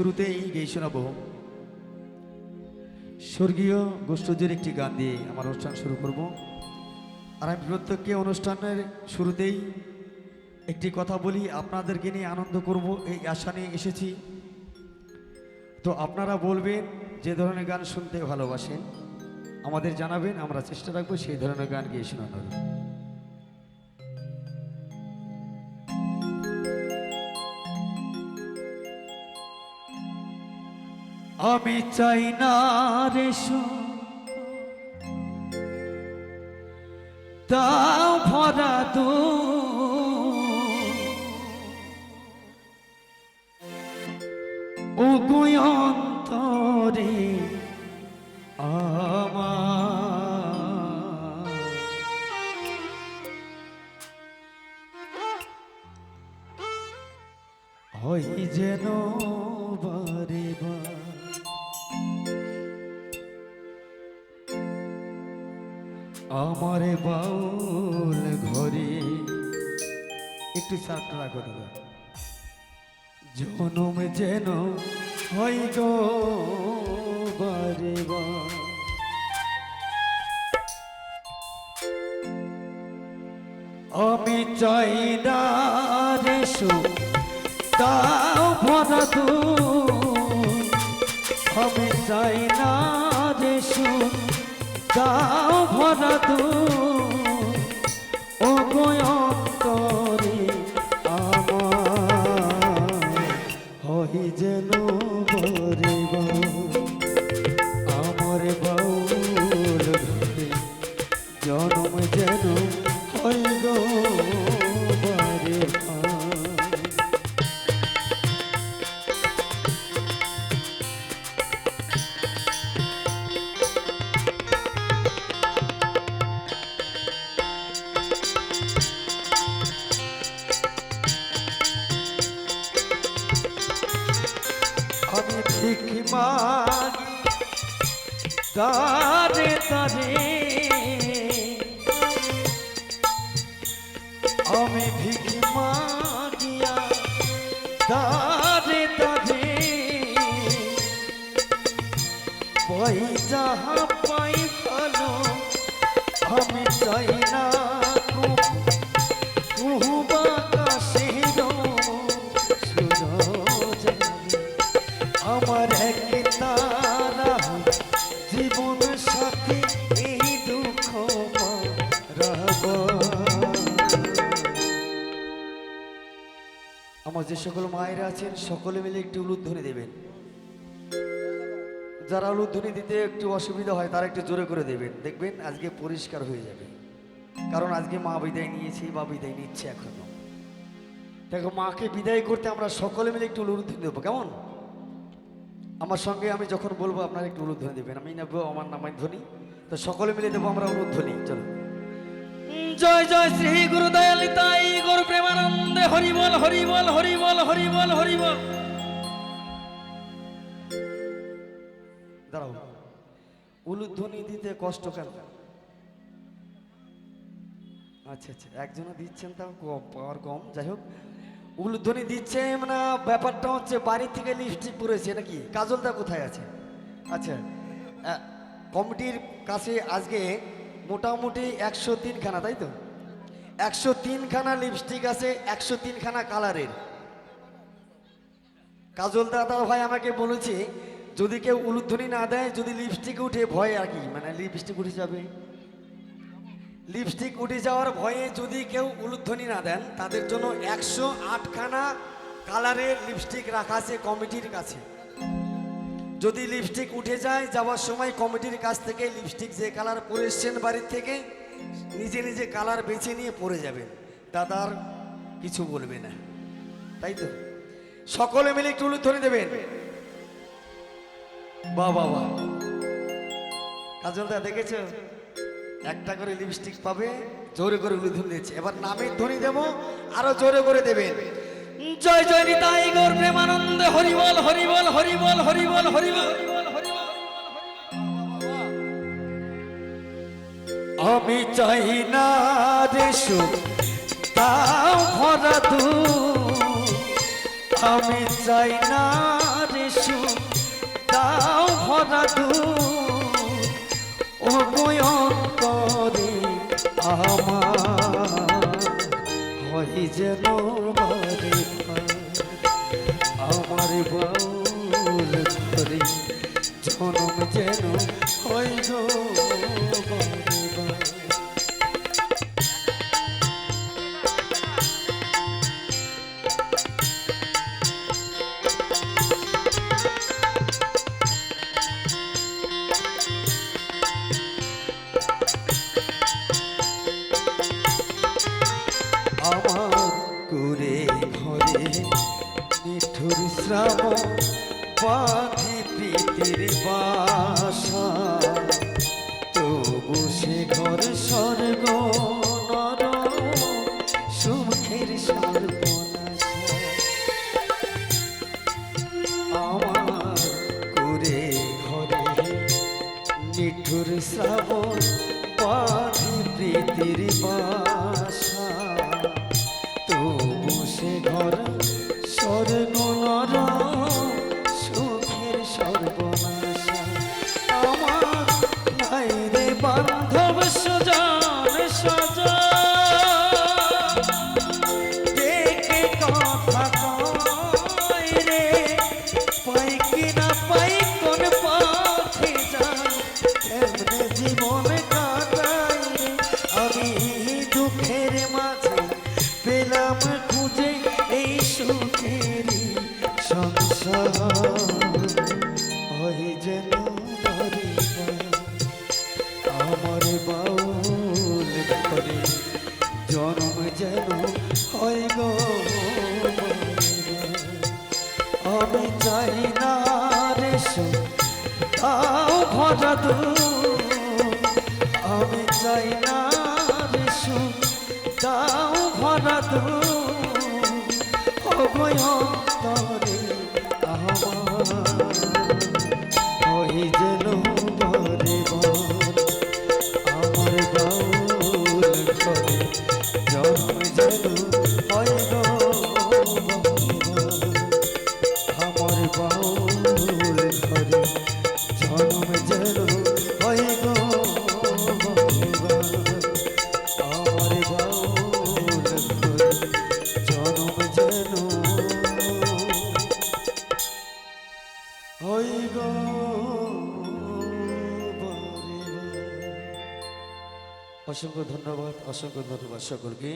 শুরুতেই গেয়ে শোনাবো স্বর্গীয় গোষ্ঠীর একটি গান দিয়ে আমার অনুষ্ঠান শুরু করব। আর আমি প্রত্যেককে অনুষ্ঠানের শুরুতেই একটি কথা বলি, আপনাদেরকে নিয়ে আনন্দ করব এই আশা নিয়ে এসেছি। তো আপনারা বলবেন যে ধরনের গান শুনতে ভালোবাসেন, আমাদের জানাবেন, আমরা চেষ্টা রাখবো সেই ধরনের গান গিয়ে শোনানোর। আমি চাই না রে তাও ভরা দু অন্তরে আমার হই যেন বারে বার আমার বাউল ঘরে। একটু চাপটা রাখো দাদা। জনম যেন হয় গো বারে বার, আমি চাই না রে তাও ভরা দু, আমি চাই না রে তাও ভরা দু ও অন্তরে আমার হই যেন বরে আমার বাউল ঘরে। জনম যেন হয় গো বারে আমি ভিখ মাগি দারে দারে, আমি ভিখ মাগিয়া দারে দারে পাই যাহা পাই ভালো, আমি চাই না আমার এক তারা জীবন সাথে এই দুঃখ আমার যে সকল মায়েরা আছেন সকলে মিলে একটু উলুধ্বনি দেবেন। যারা উলুধ্বনি দিতে একটু অসুবিধা হয় তারা একটু জোরে করে দেবেন, দেখবেন আজকে পরিষ্কার হয়ে যাবে। কারণ আজকে মা বিদায় নিয়েছি বা বিদায় নিচ্ছে এখনো। দেখো, মাকে বিদায় করতে আমরা সকলে মিলে একটু উলুধ্বনি দেবো, কেমন? আমার সঙ্গে আমি যখন বলবো আপনারা একটু উলুধ্বনি দেবেন, আমি নেবো আমার নামের ধ্বনি, তো সকলে মিলে দেবো আমরা উলুধ্বনি। চলো। জয় জয় শ্রী গুরু দয়ালিতাই গুরু প্রেমানন্দে হরি বল হরি বল হরি বল হরি বল হরি বল। দাঁড়াও, উলুধ্বনি দিতে কষ্ট কেন? আচ্ছা আচ্ছা, একজনও দিচ্ছেন, তাও কম, পাওয়ার কম। যাই হোক, উলুধ্বনি দিচ্ছে মানে ব্যাপারটা হচ্ছে বাড়ি থেকে লিপস্টিক পরেছে নাকি? কাজলটা কোথায় আছে? আচ্ছা, কমিটির কাছে আজকে মোটামুটি 103 খানা, তাই তো? 103 খানা লিপস্টিক আছে, 103 খানা কালারের। কাজল দাদা ভাই আমাকে বলেছে যদি কেউ উলুধ্বনি না দেয়, যদি লিপস্টিক উঠে ভয় আর কি, মানে লিপস্টিক উঠে যাবে, লিপস্টিক উঠে যাওয়ার ভয়ে যদি কেউ উলুধ্বনি না দেন, তাদের জন্য 108 খানা কালারের লিপস্টিক রাখা আছে কমিটির কাছে। যদি লিপস্টিক উঠে যায়, যাওয়ার সময় কমিটির কাছ থেকে লিপস্টিক যে কালার পরে এসছেন বাড়ির থেকে, নিজে নিজে কালার বেছে নিয়ে পরে যাবেন, দাদার কিছু বলবে না, তাই তো? সকলে মিলে একটু উলুধ্বনি দেবেন। বাহ বাহ বাহ, কাজলদা দেখেছ, একটা করে লিপস্টিক পাবে, জোরে করে উলুধ্বনি দিচ্ছে। এবার নামের ধ্বনি দেবো, আরো জোরে করে দেবেন। জয় জয় নিতাই গৌর প্রেমানন্দে হরি বল হরি বল হরি বল হরি বল হরি বল। আমি চাই না রে সুখ তাও ভরা দু, আমি চাই না রে সুখ দাও ভরা ও অন্তরে আমার হয় যেন বারে আমার বাউল করে জনম যেন হয় গো বারে বারে। আমার কুরে ঘরে নিঠুর শ্রাবণ বাঁধে প্রীতির বাসা তবু সে ঘর স্বর্গ নর সুখের সর্বনাশা। আমার কুরে ঘরে নিঠুর শ্রাবণ বাঁধে প্রীতির বাসা তবু সে ঘর স্বর্গ নর সুখের সর্বনাশা। আমার নাই রে বান্ধব সুজন সজা দেখে কথা কয় রে পাই কি না পাই কোন পথে যাই এমনে জীবন কাটাই রে আমি দুঃখের মাঝে পেলাম খুঁজে এই সুখেরই সংসার হয় যেন আমার বাউল করে জন্ম যেন হয় গো আমি চাই না রে সুখ দাও ভরা আমি চাই না রে সুখ দাও ভরা অন্তরে আমার ওই যেন বরে আমার বাউল করে জন্ম যেন হয় গো আমার বাউল করে জন্ম যেন হয় গো আমার বাউল করে জন্ম যেন হয় গো অসংখ্য ধন্যবাদ সকলকে।